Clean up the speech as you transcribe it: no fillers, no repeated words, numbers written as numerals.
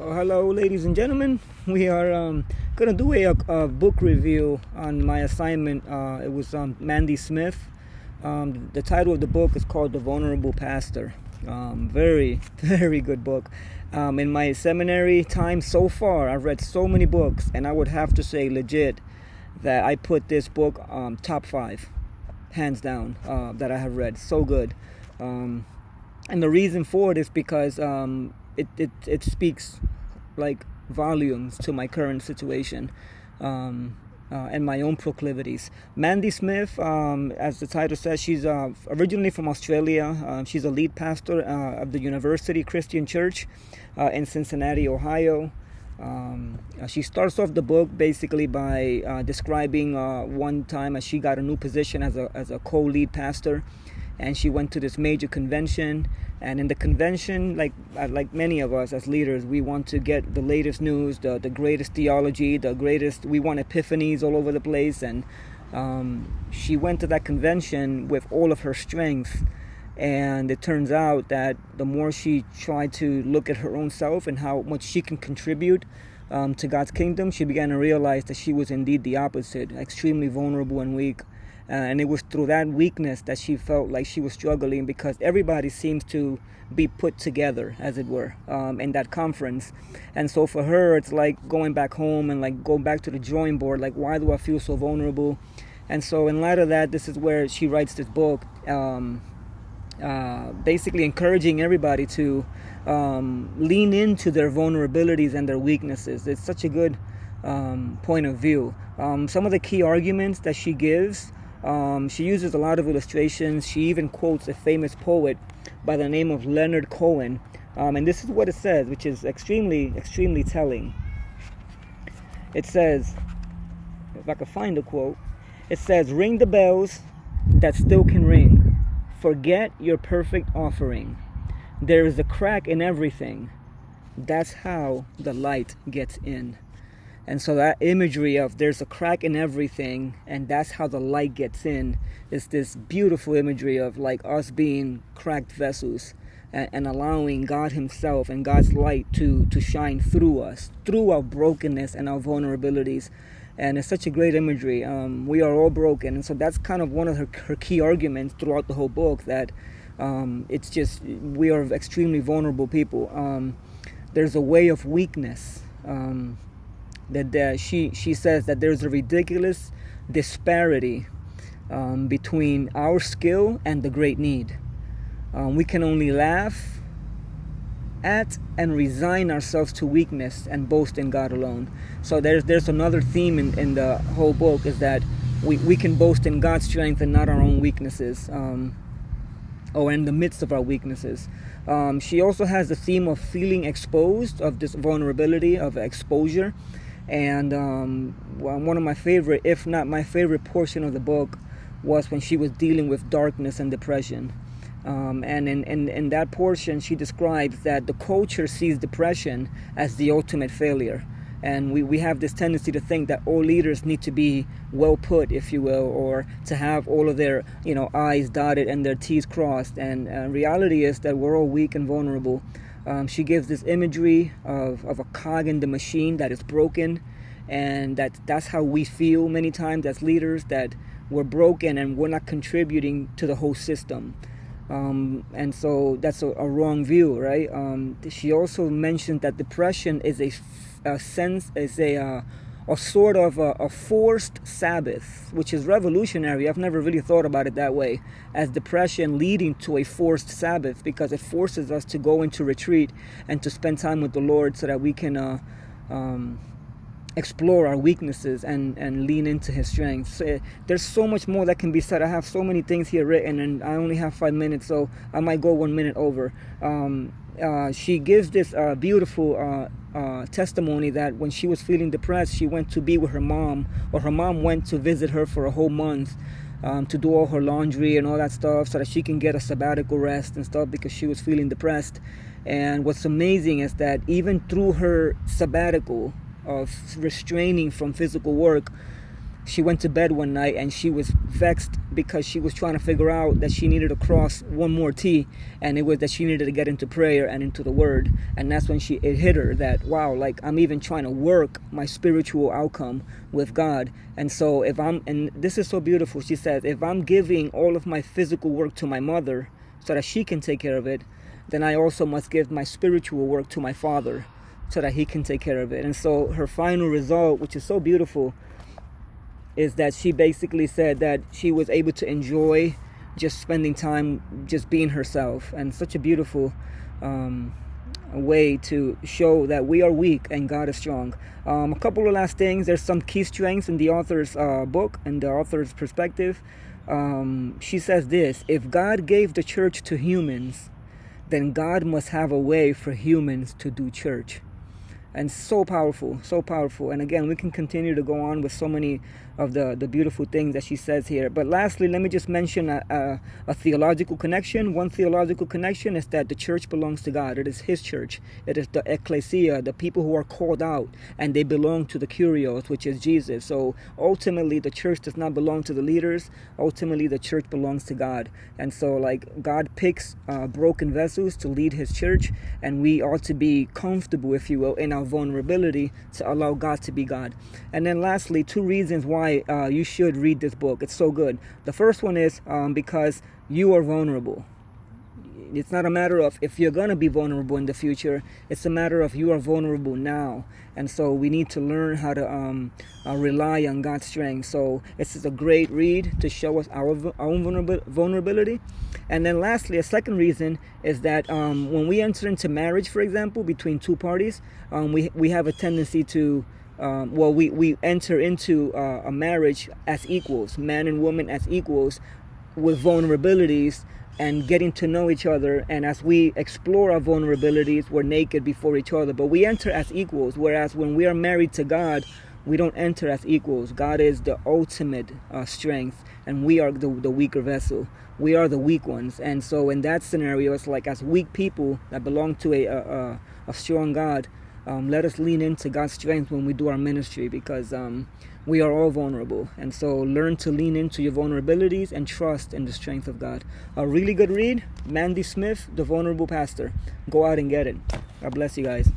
Hello, ladies and gentlemen. We are going to do a book review on my assignment. It was Mandy Smith. The title of the book is called The Vulnerable Pastor. Very, very good book. In my seminary time so far, I've read so many books, and I would have to say legit that I put this book top 5, hands down, that I have read. So good. And the reason for it is because it speaks like volumes to my current situation and my own proclivities. Mandy Smith, as the title says, she's originally from Australia. She's a lead pastor of the University Christian Church in Cincinnati, Ohio. She starts off the book basically by describing one time as she got a new position as a co-lead pastor, and she went to this major convention. And in the convention, like many of us as leaders, we want to get the latest news, the greatest theology, we want epiphanies all over the place. And she went to that convention with all of her strength. And it turns out that the more she tried to look at her own self and how much she can contribute to God's kingdom, she began to realize that she was indeed the opposite, extremely vulnerable and weak. And it was through that weakness that she felt like she was struggling, because everybody seems to be put together, as it were, in that conference. And so for her, it's like going back home and like go back to the drawing board. Like, why do I feel so vulnerable? And so in light of that, this is where she writes this book, basically encouraging everybody to lean into their vulnerabilities and their weaknesses. It's such a good point of view. Some of the key arguments that she gives, she uses a lot of illustrations. She even quotes a famous poet by the name of Leonard Cohen. And this is what it says, which is extremely, extremely telling. It says, if I can find the quote, it says, "Ring the bells that still can ring. Forget your perfect offering. There is a crack in everything. That's how the light gets in." And so that imagery of there's a crack in everything and that's how the light gets in is this beautiful imagery of like us being cracked vessels and allowing God himself and God's light to shine through us, through our brokenness and our vulnerabilities. And it's such a great imagery. We are all broken. And so that's kind of one of her key arguments throughout the whole book, that it's just, we are extremely vulnerable people. There's a way of weakness. That she says that there's a ridiculous disparity between our skill and the great need. We can only laugh at and resign ourselves to weakness and boast in God alone. So there's another theme in the whole book, is that we can boast in God's strength and not our own weaknesses, or in the midst of our weaknesses. She also has the theme of feeling exposed, of this vulnerability, of exposure. And one of my favorite, if not my favorite portion of the book, was when she was dealing with darkness and depression. And in that portion, she describes that the culture sees depression as the ultimate failure. And we have this tendency to think that all leaders need to be well put, if you will, or to have all of their I's dotted and their T's crossed. And reality is that we're all weak and vulnerable. She gives this imagery of a cog in the machine that is broken, and that's how we feel many times as leaders, that we're broken and we're not contributing to the whole system. And so that's a wrong view, right? She also mentioned that depression is a sort of a forced Sabbath, which is revolutionary. I've never really thought about it that way, as depression leading to a forced Sabbath, because it forces us to go into retreat and to spend time with the Lord so that we can explore our weaknesses and lean into his strength. So, there's so much more that can be said. I have so many things here written, and I only have 5 minutes, so I might go 1 minute over. She gives this beautiful testimony that when she was feeling depressed, she went to be with her mom, or her mom went to visit her for a whole month to do all her laundry and all that stuff so that she can get a sabbatical rest and stuff, because she was feeling depressed. And what's amazing is that even through her sabbatical of restraining from physical work, she went to bed one night and she was vexed because she was trying to figure out that she needed to cross one more T, and it was that she needed to get into prayer and into the Word. And that's when it hit her that, wow, like I'm even trying to work my spiritual outcome with God. And so and this is so beautiful, she says, if I'm giving all of my physical work to my mother so that she can take care of it, then I also must give my spiritual work to my Father so that He can take care of it. And so her final result, which is so beautiful, is that she basically said that she was able to enjoy just spending time just being herself. And such a beautiful way to show that we are weak and God is strong. A couple of last things. There's some key strengths in the author's book and the author's perspective. She says this: if God gave the church to humans, then God must have a way for humans to do church. And so powerful, so powerful. And again, we can continue to go on with so many of the beautiful things that she says here. But lastly, let me just mention a theological connection. One theological connection is that the church belongs to God. It is His church. It is the ecclesia, the people who are called out, and they belong to the kurios, which is Jesus. So ultimately, the church does not belong to the leaders. Ultimately, the church belongs to God. And so, like, God picks broken vessels to lead His church, and we ought to be comfortable, if you will, in our vulnerability to allow God to be God. And then lastly, 2 reasons why you should read this book. It's so good. The first one is because you are vulnerable. It's not a matter of if you're going to be vulnerable in the future. It's a matter of you are vulnerable now. And so we need to learn how to rely on God's strength. So this is a great read to show us our own vulnerability. And then lastly, a second reason is that when we enter into marriage, for example, between 2 parties, we have a tendency to we enter into a marriage as equals, man and woman as equals, with vulnerabilities and getting to know each other. And as we explore our vulnerabilities, we're naked before each other, but we enter as equals. Whereas when we are married to God, we don't enter as equals. God is the ultimate strength, and we are the weaker vessel. We are the weak ones. And so in that scenario, it's like, as weak people that belong to a strong God, let us lean into God's strength when we do our ministry, because we are all vulnerable. And so learn to lean into your vulnerabilities and trust in the strength of God. A really good read, Mandy Smith, The Vulnerable Pastor. Go out and get it. God bless you guys.